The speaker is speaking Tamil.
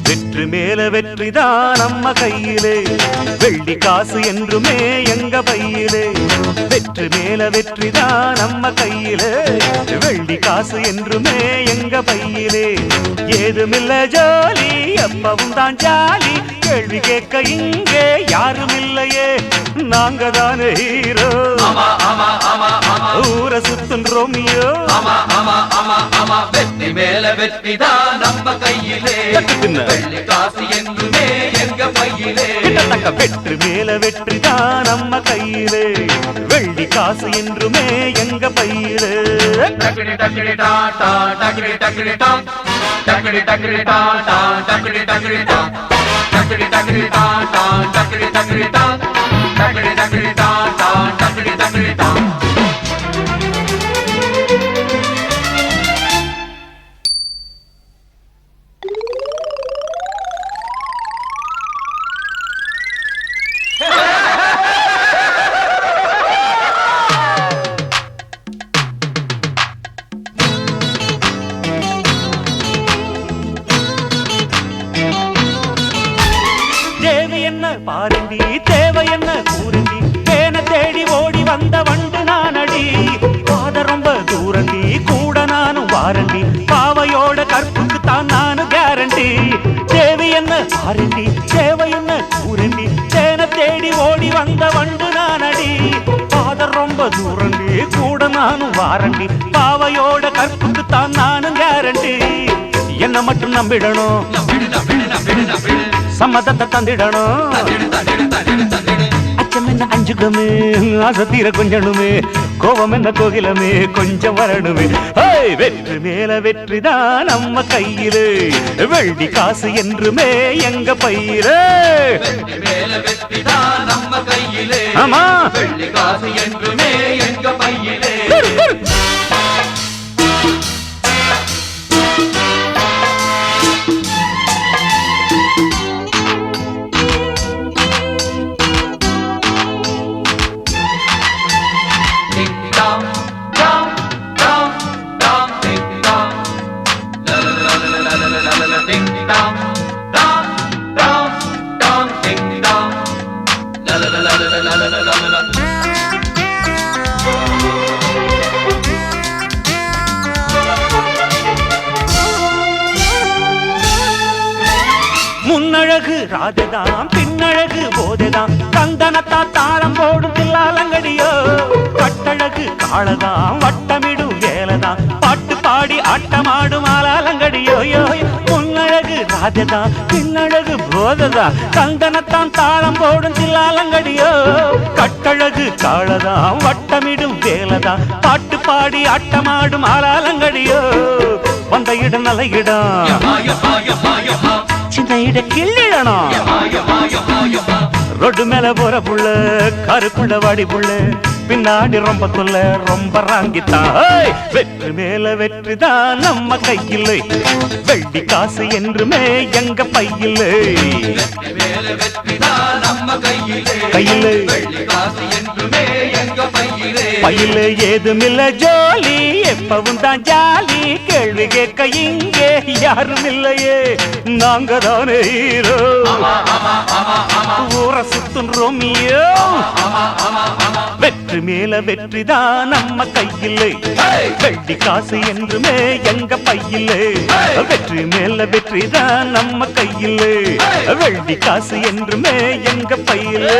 வெற்றி மேல வெற்றிதான் நம்ம கையிலே, வெள்ளி காசு என்றுமே எங்க பையிலே. வெற்றி மேல வெற்றிதான் நம்ம கையிலே, வெள்ளி காசு என்றுமே எங்க பையிலே. ஏதுமில்ல ஜாலி, எப்பவும் தான் ஜாலி, கேள்வி கேட்க இங்கே யாரும் இல்லையே, நாங்க தானே ஹீரோ. ஊரை சுத்தும் ரோமியோ. வெற்றி மேல வெற்றிதான் நம்ம கையிலே, வெள்ளி காசு என்றுமே எங்க பையிலே. வெற்றி மேல வெற்றிதான் நம்ம கையிலே, வெள்ளி காசு என்றுமே எங்க பையிலே. டக்கடி டக்கடி டாடா டக்கடி டக்கடி டாம் டக்கடி டக்கடி டாடா டக்கடி டக்கடி டாம் டக்கடி டக்கடி டாடா டக்கடி டக்கடி டாம் டக்கடி டக்கடி டாடா டக்கடி டக்கடி டாம். பாரண்டி தேவை என்ன கூரண்டி, தேன தேடி ஓடி வந்த வண்டு நானடி. பாத ரொம்ப தூரண்டி, கூட நானும் வாரண்டி, பாவையோட கற்புக்கு தான் நானும் கேரண்டி. தேவை என்ன பாரண்டி தேவை என்ன கூரண்டி, தேன தேடி ஓடி வந்த வண்டு நானடி. பாத ரொம்ப தூரண்டி, கூட நானும் வாரண்டி, பாவையோட கற்புக்கு தான் நானும் கேரண்டி. என்ன மட்டும் நம்பிடணும், சம்மதத்தை தந்திடணும். அச்சம் என்ன அஞ்சுகமே, ஆசை தீர கொஞ்சணுமே, கோபம் என்ன கோகிலமே கொஞ்சம் வரணுமே. வெற்றி மேல வெற்றிதான் நம்ம கையிலே, வெள்ளி காசு என்றுமே எங்க பையிலே. ஆமா வெள்ளி காசு என்றுமே எங்க பையிலே. முன்னழகு ராஜதான், பின்னழகு போதைதான், கந்தனத்தா தாளம் போடும் தில்லாலங்கடியோ. கட்டழகு காளதான், வட்டமிடும் வேலைதான், பாட்டு பாடி ஆட்டமாடும் ஆலாலங்கடியோ. முன்னழகு ராஜதான், பின்னழகு போதைதான், கந்தனத்தான் தாளம் போடும் தில்லாலங்கடியோ. கட்டழகு காளதான், வட்டமிடும் வேலைதான், பாட்டு பாடி ஆட்டமாடும் ஆலாலங்கடியோ. வந்த இடம் நல்ல இடம், சின்ன இட கிள்ளிடணும். ரொட்டு மேல போற புள்ள, கருக்குள்ள வாடி புள்ள, பின்னாடி ரொம்ப தொல்ல ரொம்ப ராங்கித்தான். வெற்றி மேல வெற்றிதான் நம்ம கையிலே, வெள்ளி காசு என்றுமே எங்க பையிலே. கையிலே பையிலே ஏதுமில்ல ஜோலி, எப்பவும் தான் ஜாலி, கேள்வி கேட்க இங்கே யாரும் இல்லையே, நாங்க தானே ஹீரோ. ஊரை சுத்தும் ரோமியோ. வெற்றி மேல வெற்றிதான் நம்ம கையிலே, வெள்ளி காசு என்றுமே எங்க பையிலே. வெற்றி மேல வெற்றிதான் நம்ம கையிலே, வெள்ளி காசு என்றுமே எங்க பையிலே.